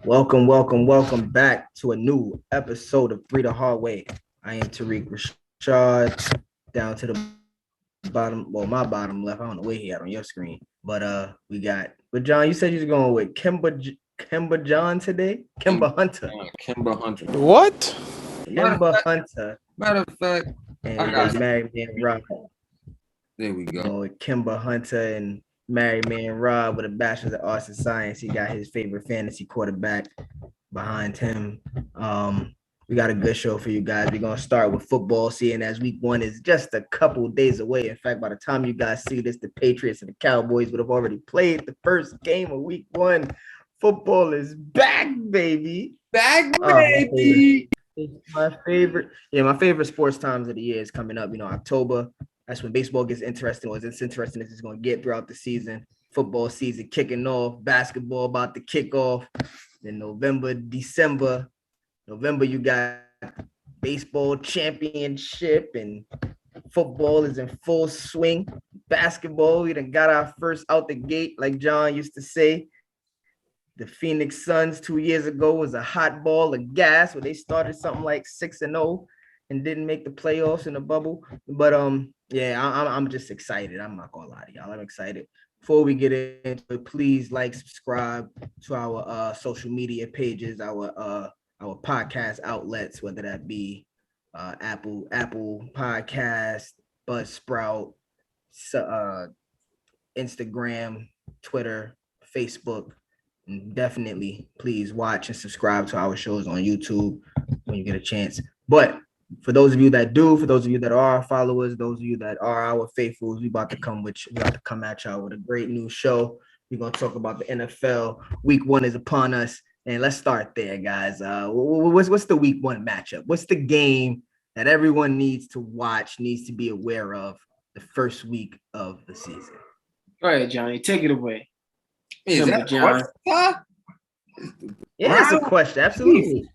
Welcome back to a new episode of Three the Hard Way. I am Tariq Rashad, down to the bottom, well, my bottom left. I don't know where he at on your screen, but but John, you said you was going with Kimba John today? Kimba Hunter. Kimba Hunter. What? Kimba Hunter. Matter of fact, and Married Man Rob. There we go. Going with Kimba Hunter and Married Man Rob with a Bachelor's of Arts and Science. He got his favorite fantasy quarterback behind him. We got a good show for you guys. We're gonna start with football, seeing as week 1 is just a couple of days away. In fact, by the time you guys see this, the Patriots and the Cowboys would have already played the first game of week 1. Football is back, baby. Back, baby. My favorite sports times of the year is coming up. October. That's when baseball gets interesting, or it's interesting as it's going to get throughout the season. Football season kicking off, basketball about to kick off. Then November, you got baseball championship, and football is in full swing. Basketball, we done got our first out the gate, like John used to say. The Phoenix Suns 2 years ago was a hot ball of gas where they started something like 6-0 and didn't make the playoffs in the bubble. But I'm just excited. I'm not gonna lie to y'all. I'm excited. Before we get into it, please subscribe to our social media pages, our podcast outlets, whether that be Apple Podcast, Buzzsprout, Instagram, Twitter, Facebook. And definitely please watch and subscribe to our shows on YouTube when you get a chance. But for those of you that do, for those of you that are our followers, those of you that are our faithfuls, we about to come at y'all with a great new show. We're gonna talk about the NFL. Week 1 is upon us, and let's start there, guys. What's the week 1 matchup? What's the game that everyone needs to watch, needs to be aware of the first week of the season? All right, Johnny, take it away. Is that John? Yeah, that's a question. Absolutely.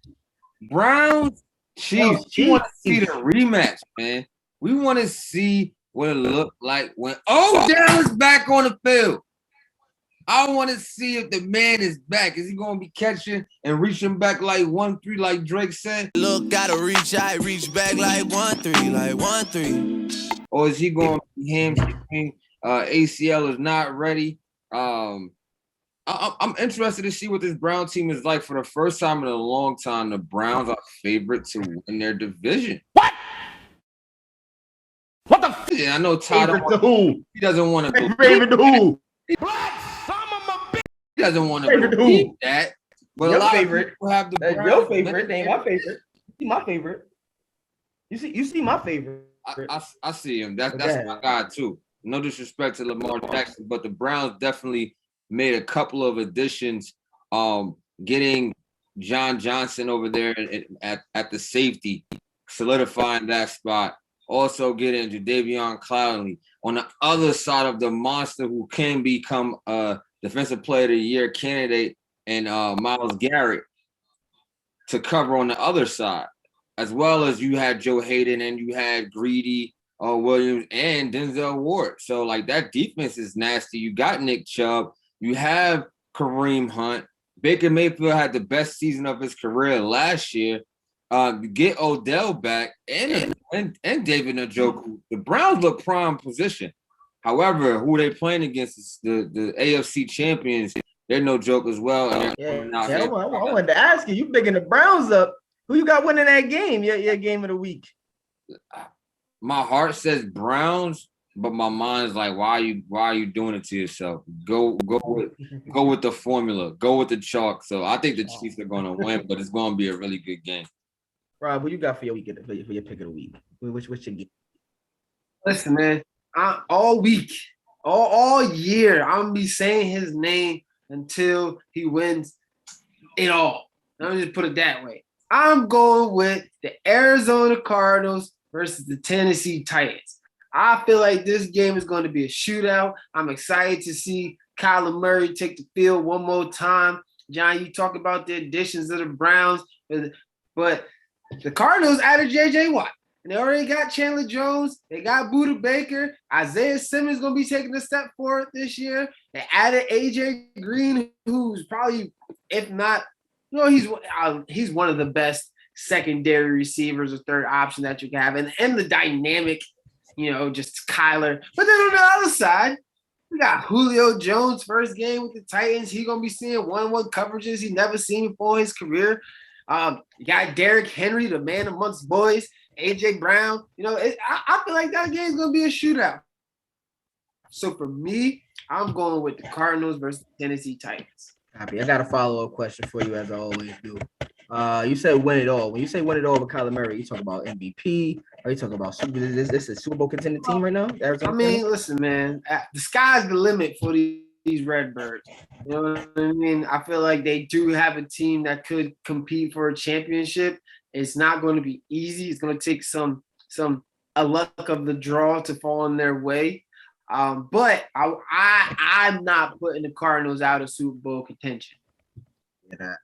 Browns, Chiefs. We want to see the rematch, man. We want to see what it looked like when Odell is back on the field. I want to see if the man is back. Is he going to be catching and reaching back like 1-3, like Drake said? Look, gotta reach back like 1-3. Or is he going to be hamstring? ACL is not ready. I'm interested to see what this Brown team is like. For the first time in a long time, the Browns are favorite to win their division. What the? Yeah, I know Todd. He doesn't want to go. Favorite to who? He doesn't want to believe that. But your a lot favorite. of people have the Browns. Your favorite. They ain't my favorite. You see my favorite. You see my favorite. I see him. That's my guy too. No disrespect to Lamar Jackson, but the Browns definitely made a couple of additions, getting John Johnson over there at the safety, solidifying that spot. Also getting Jadeveon Clowney on the other side of the monster who can become a Defensive Player of the Year candidate, and Myles Garrett to cover on the other side, as well as you had Joe Hayden and you had Greedy Williams and Denzel Ward. So that defense is nasty. You got Nick Chubb. You have Kareem Hunt. Baker Mayfield had the best season of his career last year. Get Odell back and David Njoku. The Browns look prime position. However, who they playing against is the AFC champions. They're no joke as well. I wanted to ask you. You picking the Browns up. Who you got winning that game? Your game of the week. My heart says Browns. But my mind's like, why are you doing it to yourself? Go with the formula. Go with the chalk. So I think the Chiefs are going to win, but it's going to be a really good game. Rob, what you got for your week for your pick of the week? What's your game? Listen, man, all week, all year, I'm gonna be saying his name until he wins it all. Let me just put it that way. I'm going with the Arizona Cardinals versus the Tennessee Titans. I feel like this game is going to be a shootout. I'm excited to see Kyler Murray take the field one more time. John, you talk about the additions of the Browns, but the Cardinals added J.J. Watt. And they already got Chandler Jones. They got Budda Baker. Isaiah Simmons going to be taking a step forward this year. They added A.J. Green, who's probably, if not You know, he's one of the best secondary receivers or third option that you can have, and the dynamic, you know, just Kyler. But then on the other side, we got Julio Jones, first game with the Titans. He's gonna be seeing 1-on-1 coverages he's never seen before in his career. You got Derrick Henry, the man amongst boys. AJ Brown. You know, I feel like that game's gonna be a shootout. So for me, I'm going with the Cardinals versus Tennessee Titans. Happy. I got a follow-up question for you, as I always do. You said win it all. When you say win it all with Kyler Murray, you talk about MVP, or you talking about this is a Super Bowl contending team right now? I mean, listen, man, the sky's the limit for these Redbirds. You know what I mean? I feel like they do have a team that could compete for a championship. It's not going to be easy. It's going to take a luck of the draw to fall in their way. But I'm not putting the Cardinals out of Super Bowl contention. Yeah.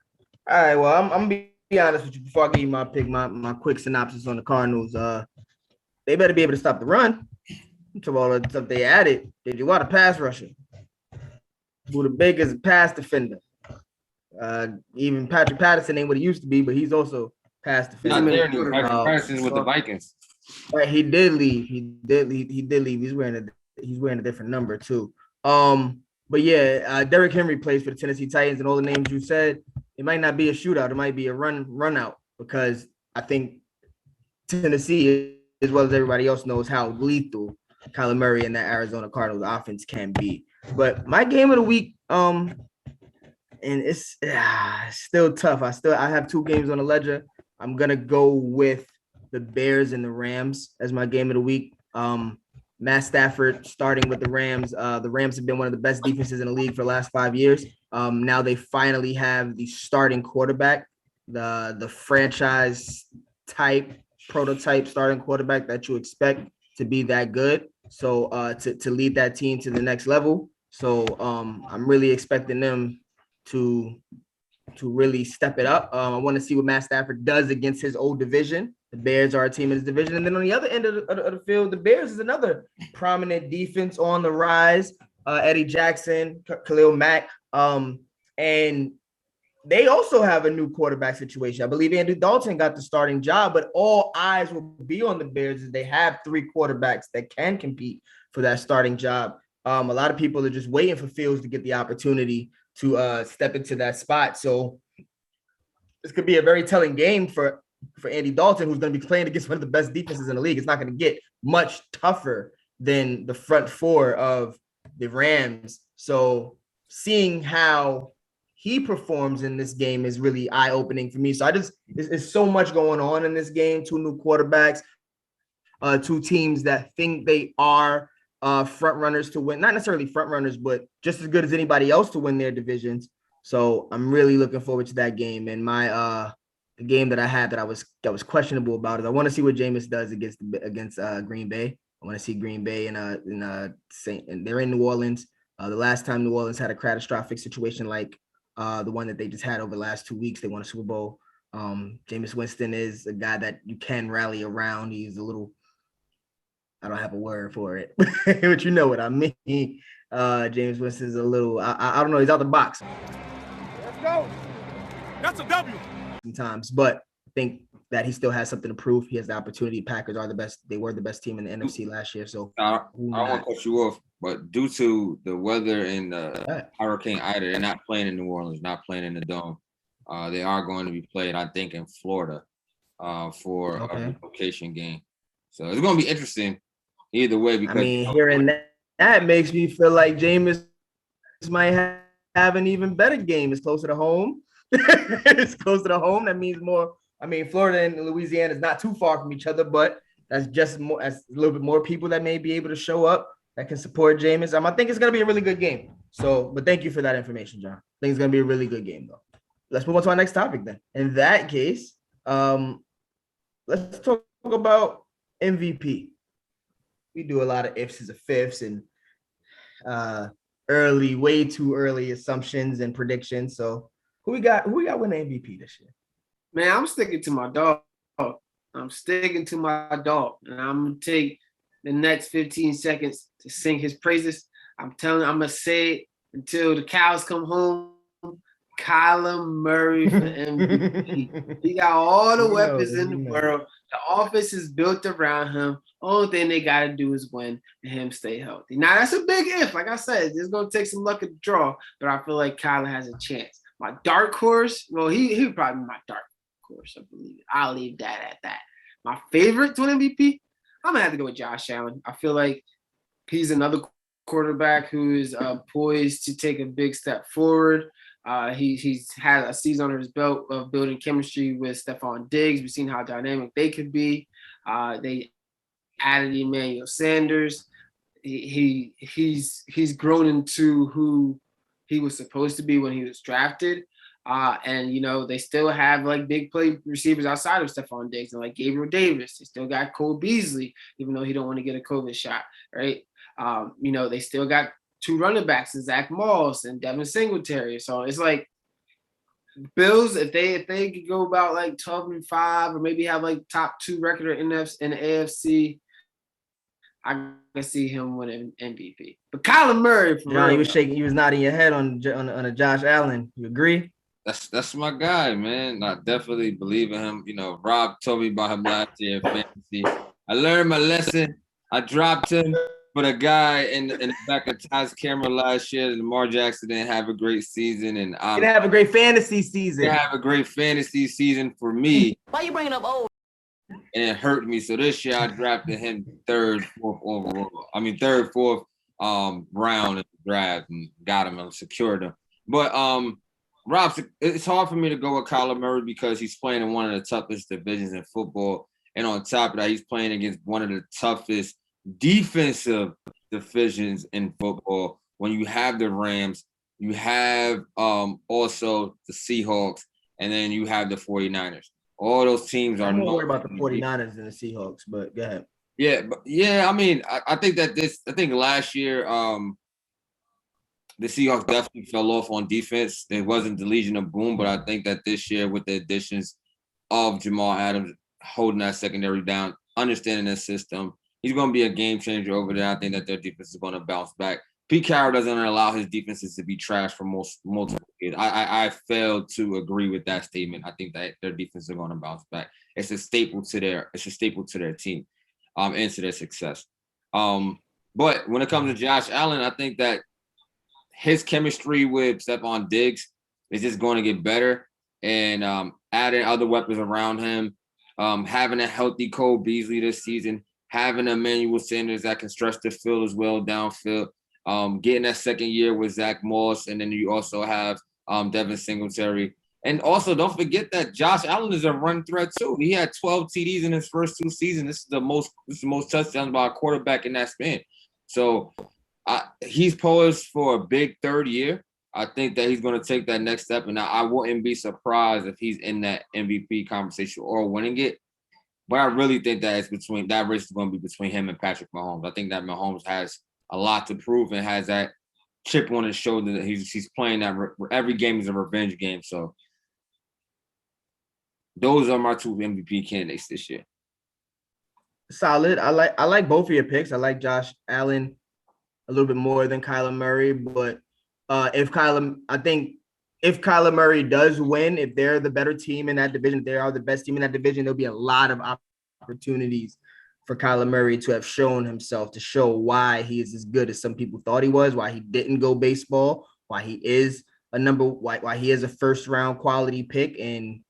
All right. Well, I'm gonna be honest with you before I give you my pick, my quick synopsis on the Cardinals. They better be able to stop the run. To all the stuff they added, did you want a pass rusher? Buda Baker's a pass defender. Even Patrick Patterson ain't what he used to be, but he's also pass defender. Not there anymore. Patrick Patterson's with the Vikings. Right, he did leave. He did leave. He's wearing a different number too. But yeah, Derrick Henry plays for the Tennessee Titans, and all the names you said, it might not be a shootout. It might be a run out, because I think Tennessee, as well as everybody else, knows how lethal Kyler Murray and that Arizona Cardinals offense can be. But my game of the week, and it's still tough. I have two games on the ledger. I'm gonna go with the Bears and the Rams as my game of the week. Matt Stafford starting with the Rams. The Rams have been one of the best defenses in the league for the last 5 years. Now they finally have the starting quarterback, the franchise type prototype starting quarterback that you expect to be that good. So to lead that team to the next level. So I'm really expecting them to really step it up. I want to see what Matt Stafford does against his old division. The Bears are a team in his division. And then on the other end of the field, the Bears is another prominent defense on the rise. Eddie Jackson, Khalil Mack. And they also have a new quarterback situation. I believe Andy Dalton got the starting job, but all eyes will be on the Bears as they have three quarterbacks that can compete for that starting job. A lot of people are just waiting for Fields to get the opportunity to step into that spot. So this could be a very telling game for Andy Dalton, who's going to be playing against one of the best defenses in the league. It's not going to get much tougher than the front four of the Rams. So seeing how he performs in this game is really eye-opening for me. So there's so much going on in this game. Two new quarterbacks, two teams that think they are front runners to win, not necessarily front runners, but just as good as anybody else to win their divisions. So I'm really looking forward to that game. And my the game that I had that I was questionable about is I want to see what Jameis does against Green Bay. I want to see Green Bay and they're in New Orleans. The last time New Orleans had a catastrophic situation like the one that they just had over the last 2 weeks, they won a Super Bowl. Jameis Winston is a guy that you can rally around. He's a little, I don't have a word for it, but you know what I mean. Jameis Winston's a little, I don't know, he's out the box. Let's go. That's a W. Sometimes, but I think that he still has something to prove. He has the opportunity. Packers are the best. They were the best team in the NFC last year. So I don't want to cut you off, but due to the weather and Hurricane Ida, they're not playing in New Orleans, not playing in the Dome. They are going to be played, I think, in Florida for a location game. So it's going to be interesting either way. Because I mean, hearing that makes me feel like Jameis might have an even better game. It's closer to home. It's closer to home. That means more. I mean, Florida and Louisiana is not too far from each other, but that's just more. That's a little bit more people that may be able to show up that can support Jameis. I think it's gonna be a really good game. So, but thank you for that information, John. I think it's gonna be a really good game, though. Let's move on to our next topic then. In that case, let's talk about MVP. We do a lot of ifs and fifths and way too early assumptions and predictions. So. Who we got winning MVP this year? Man, I'm sticking to my dog. I'm sticking to my dog. And I'm going to take the next 15 seconds to sing his praises. I'm going to say it until the cows come home. Kyler Murray for MVP. He got all the weapons in the world. The offense is built around him. Only thing they got to do is win and him stay healthy. Now, that's a big if. Like I said, it's going to take some luck at the draw, but I feel like Kyler has a chance. My dark horse, well, he would probably be my dark horse, I believe. I'll leave that at that. My favorite to win MVP, I'm going to have to go with Josh Allen. I feel like he's another quarterback who is poised to take a big step forward. He's had a season under his belt of building chemistry with Stephon Diggs. We've seen how dynamic they could be. They added Emmanuel Sanders. He's grown into who he was supposed to be when he was drafted. And you know, they still have like big play receivers outside of Stephon Diggs and like Gabriel Davis. They still got Cole Beasley, even though he don't want to get a COVID shot, right? You know, they still got 2 running backs, and Zach Moss and Devin Singletary. So it's like Bills, if they could go about like 12-5 or maybe have like top 2 record in the AFC, I can see him winning MVP. But Kyler Murray, for John, you was shaking, you was nodding your head on a Josh Allen. You agree? That's my guy, man. I definitely believe in him. You know, Rob told me about him last year in fantasy. I learned my lesson. I dropped him. But a guy in the back of Ty's camera last year, Lamar Jackson didn't have a great season, and he didn't have a great fantasy season. Didn't have a great fantasy season for me. Why you bringing up old? And it hurt me. So this year I drafted him 3rd, 4th overall. I mean 3rd, 4th round in the draft and got him and secured him. But Rob, it's hard for me to go with Kyler Murray because he's playing in one of the toughest divisions in football, and on top of that, he's playing against one of the toughest defensive divisions in football. When you have the Rams, you have also the Seahawks, and then you have the 49ers. All those teams are. I'm more worried about the 49ers than the Seahawks, but go ahead. Yeah, I mean, I think last year the Seahawks definitely fell off on defense. It wasn't the Legion of Boom, but I think that this year with the additions of Jamal Adams holding that secondary down, understanding their system, he's going to be a game changer over there. I think that their defense is going to bounce back. Pete Carroll doesn't allow his defenses to be trashed for multiple years. I failed to agree with that statement. I think that their defenses are going to bounce back. It's a staple to their team, and to their success. But when it comes to Josh Allen, I think that his chemistry with Stephon Diggs is just going to get better, and adding other weapons around him, having a healthy Cole Beasley this season, having Emmanuel Sanders that can stretch the field as well downfield, getting that second year with Zach Moss, and then you also have Devin Singletary. And also, don't forget that Josh Allen is a run threat too. He had 12 TDs in his first 2 seasons. This is the most touchdowns by a quarterback in that span. So he's poised for a big 3rd year. I think that he's going to take that next step, and I wouldn't be surprised if he's in that MVP conversation or winning it. But I really think that that race is going to be between him and Patrick Mahomes. I think that Mahomes has a lot to prove and has that chip on his shoulder that he's playing that every game is a revenge game. So those are my 2 MVP candidates this year. Solid. I like both of your picks. I like Josh Allen a little bit more than Kyler Murray, but if Kyler Murray does win, if they're the better team in that division, if they are the best team in that division, there'll be a lot of opportunities for Kyler Murray to have shown himself, to show why he is as good as some people thought he was, why he didn't go baseball, why he is why he is a 1st round quality pick. And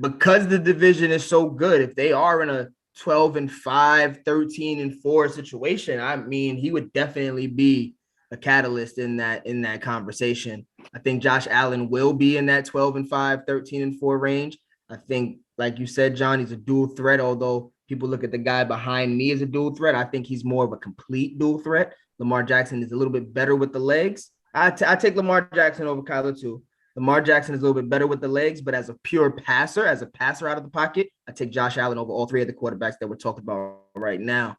because the division is so good, if they are in a 12-5, 13-4 situation, I mean, he would definitely be a catalyst in that conversation. I think Josh Allen will be in that 12-5, 13-4 range. I think, like you said, John, he's a dual threat, although people look at the guy behind me as a dual threat. I think he's more of a complete dual threat. Lamar Jackson is a little bit better with the legs. I take Lamar Jackson over Kyler too. Lamar Jackson is a little bit better with the legs, but as a pure passer, as a passer out of the pocket, I take Josh Allen over all 3 of the quarterbacks that we're talking about right now.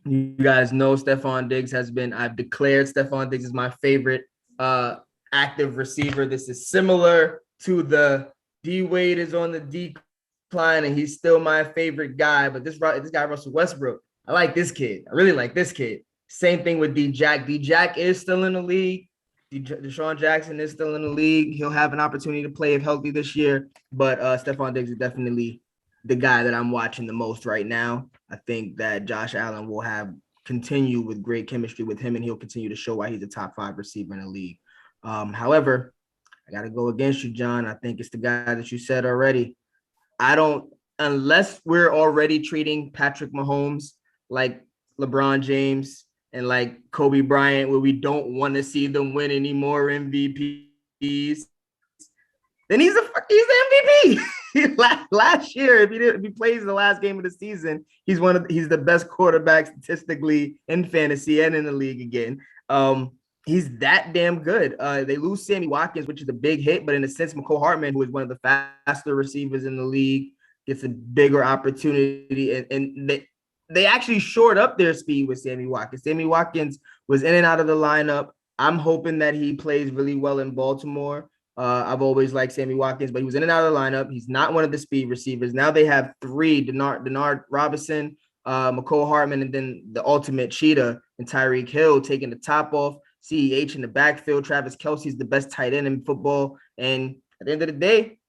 You guys know Stephon Diggs I've declared Stephon Diggs is my favorite active receiver. This is similar to the D Wade is on the decline and he's still my favorite guy, but this guy, Russell Westbrook, I like this kid. I really like this kid. Same thing with D-Jack. D-Jack is still in the league. Deshaun Jackson is still in the league. He'll have an opportunity to play if healthy this year, but Stephon Diggs is definitely the guy that I'm watching the most right now. I think that Josh Allen will continue with great chemistry with him, and he'll continue to show why he's a top 5 receiver in the league. However, I got to go against you, John. I think it's the guy that you said already. Unless we're already treating Patrick Mahomes like LeBron James and like Kobe Bryant, where we don't want to see them win any more MVPs, then he's the MVP. Last year, if he plays the last game of the season, he's the best quarterback statistically in fantasy and in the league again. He's that damn good. They lose Sammy Watkins, which is a big hit, but in a sense, McCole Hartman, who is one of the faster receivers in the league, gets a bigger opportunity, and they actually shored up their speed with Sammy Watkins. Sammy Watkins was in and out of the lineup. I'm hoping that he plays really well in Baltimore. I've always liked Sammy Watkins, but he was in and out of the lineup. He's not one of the speed receivers. Now they have 3, Denard Robinson, McCole Hartman, and then the ultimate cheetah and Tyreek Hill taking the top off. CEH in the backfield. Travis Kelce's the best tight end in football. And at the end of the day,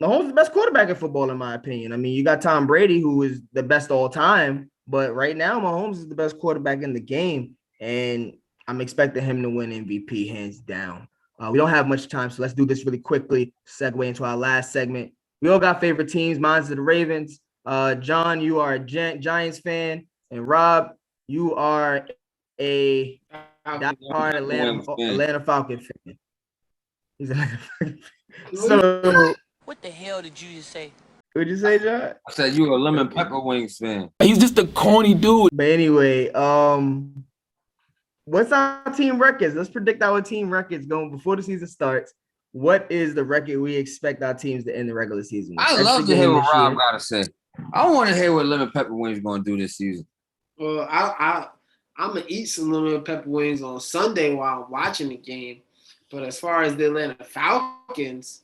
Mahomes is the best quarterback in football, in my opinion. I mean, you got Tom Brady, who is the best all time, but right now, Mahomes is the best quarterback in the game, and I'm expecting him to win MVP hands down. We don't have much time, so let's do this really quickly. Segue into our last segment. We all got favorite teams. Mine's the Ravens. John, you are a Giants fan, and Rob, you are a diehard Atlanta Falcon fan. He's Atlanta Falcon fan. So, what the hell did you just say? What'd you say, John? I said you a lemon pepper wings fan. He's just a corny dude. But anyway, what's our team records? Let's predict our team records going before the season starts. What is the record we expect our teams to end the regular season? I love to hear what Rob got to say. I want to hear what lemon pepper wings going to do this season. Well, I'm going to eat some lemon pepper wings on Sunday while I'm watching the game. But as far as the Atlanta Falcons,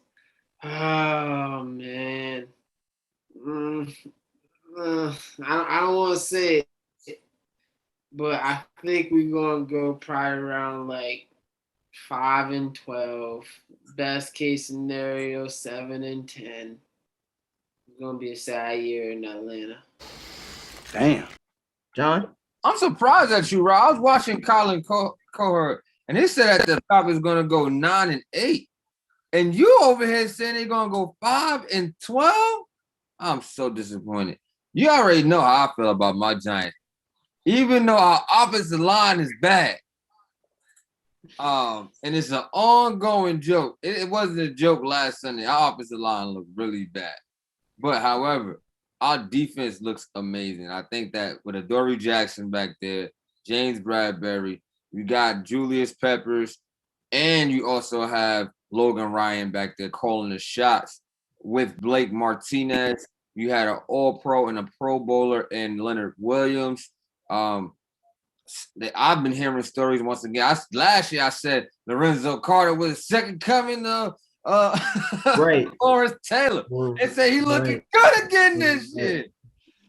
oh, man. I don't want to say it, but I think we're going to go probably around like 5-12. Best case scenario, 7-10. It's going to be a sad year in Atlanta. Damn. John? I'm surprised at you, Rob. I was watching Colin Cowherd, and he said that the Falcons going to go 9-8. And you over here saying they're going to go 5-12? I'm so disappointed. You already know how I feel about my Giants. Even though our offensive line is bad. And it's an ongoing joke. It wasn't a joke last Sunday. Our offensive line looked really bad. But, however, our defense looks amazing. I think that with Adoree Jackson back there, James Bradbury, you got Julius Peppers, and you also have Logan Ryan back there calling the shots. With Blake Martinez, you had an All-Pro and a Pro Bowler in Leonard Williams. I've been hearing stories once again. Last year I said Lorenzo Carter was the second coming of right. Lawrence Taylor. They say he looking good again this year.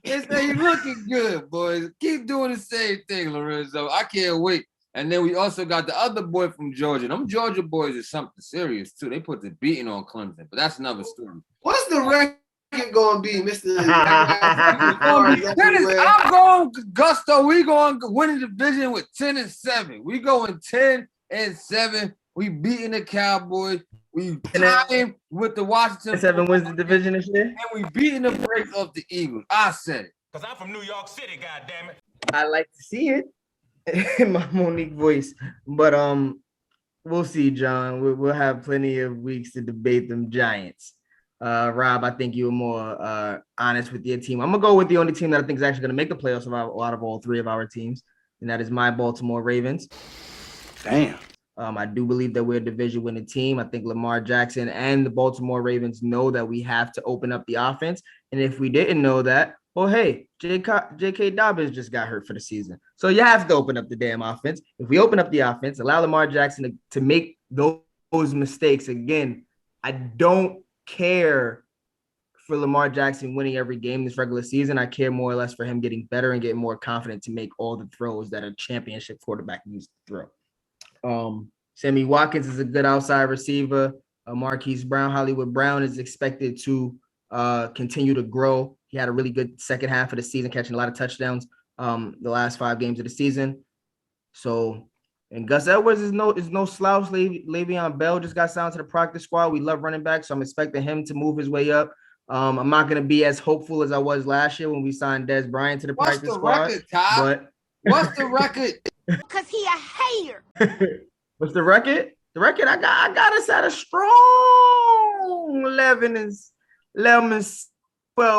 They say he looking good, boys. Keep doing the same thing, Lorenzo. I can't wait. And then we also got the other boy from Georgia. Them Georgia boys is something serious, too. They put the beating on Clemson, but that's another story. What's the record going to be, Mr. I'm going Gusto. We going to win the division with 10-7. We going 10-7. We beating the Cowboys. We tied with the Washington. 7 wins the division this year. And we beating the brakes off the Eagles. I said it. Because I'm from New York City, goddammit. I like to see it in my Monique voice. But we'll see, John. We'll have plenty of weeks to debate them Giants. Rob, I think you were more honest with your team. I'm going to go with the only team that I think is actually going to make the playoffs out of all 3 of our teams, and that is my Baltimore Ravens. Damn. I do believe that we're a division-winning team. I think Lamar Jackson and the Baltimore Ravens know that we have to open up the offense. And if we didn't know that, well, hey, J.K. Dobbins just got hurt for the season. So you have to open up the damn offense. If we open up the offense, allow Lamar Jackson to make those mistakes again, I don't care for Lamar Jackson winning every game this regular season. I care more or less for him getting better and getting more confident to make all the throws that a championship quarterback needs to throw. Sammy Watkins is a good outside receiver. Marquise Brown, Hollywood Brown is expected to continue to grow. He had a really good second half of the season, catching a lot of touchdowns the last 5 games of the season. So, and Gus Edwards is no slouch. Le'Veon Bell just got signed to the practice squad. We love running back, so I'm expecting him to move his way up. I'm not going to be as hopeful as I was last year when we signed Dez Bryant to the practice squad. What's the record, Ty? But what's the record? Cause he a hater. What's the record? The record I got us at a strong 11 and 12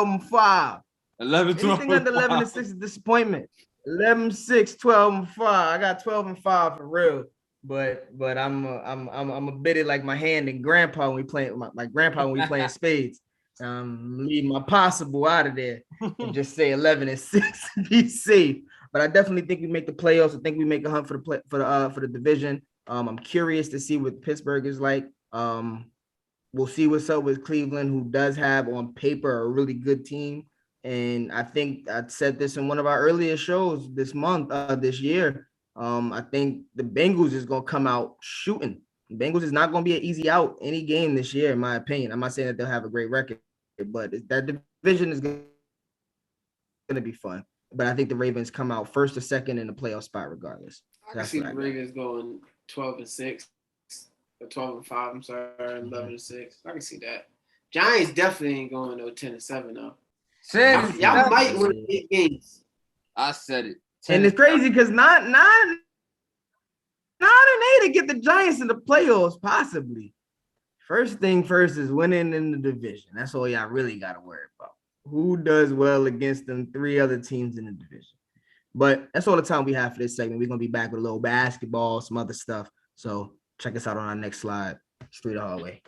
and 5. 11, 12, Anything under 11 and 6 is disappointment. 11, 6, 12 and 5. I got 12 and 5 for real. But I'm a bit it like my hand and grandpa when we playing my grandpa when we playing spades. Leave my possible out of there and just say 11 and 6 be safe. But I definitely think we make the playoffs. I think we make a hunt for the division. I'm curious to see what Pittsburgh is like. We'll see what's up with Cleveland, who does have on paper a really good team. And I think I said this in one of our earlier shows this year. I think the Bengals is going to come out shooting. The Bengals is not going to be an easy out any game this year, in my opinion. I'm not saying that they'll have a great record, but that division is going to be fun. But I think the Ravens come out first or second in the playoff spot regardless. I can see the Ravens going 12 and 6, or 12 and 5. I'm sorry, 11 and 6. I can see that. Giants definitely ain't going no 10 and 7 though. Y'all might win 8 games. I said it. And it's crazy because 9 and 8 to get the Giants in the playoffs, possibly. First thing first is winning in the division. That's all y'all really got to worry about. Who does well against them 3 other teams in the division? But that's all the time we have for this segment. We're going to be back with a little basketball, some other stuff. So check us out on our next slide. Street Hallway.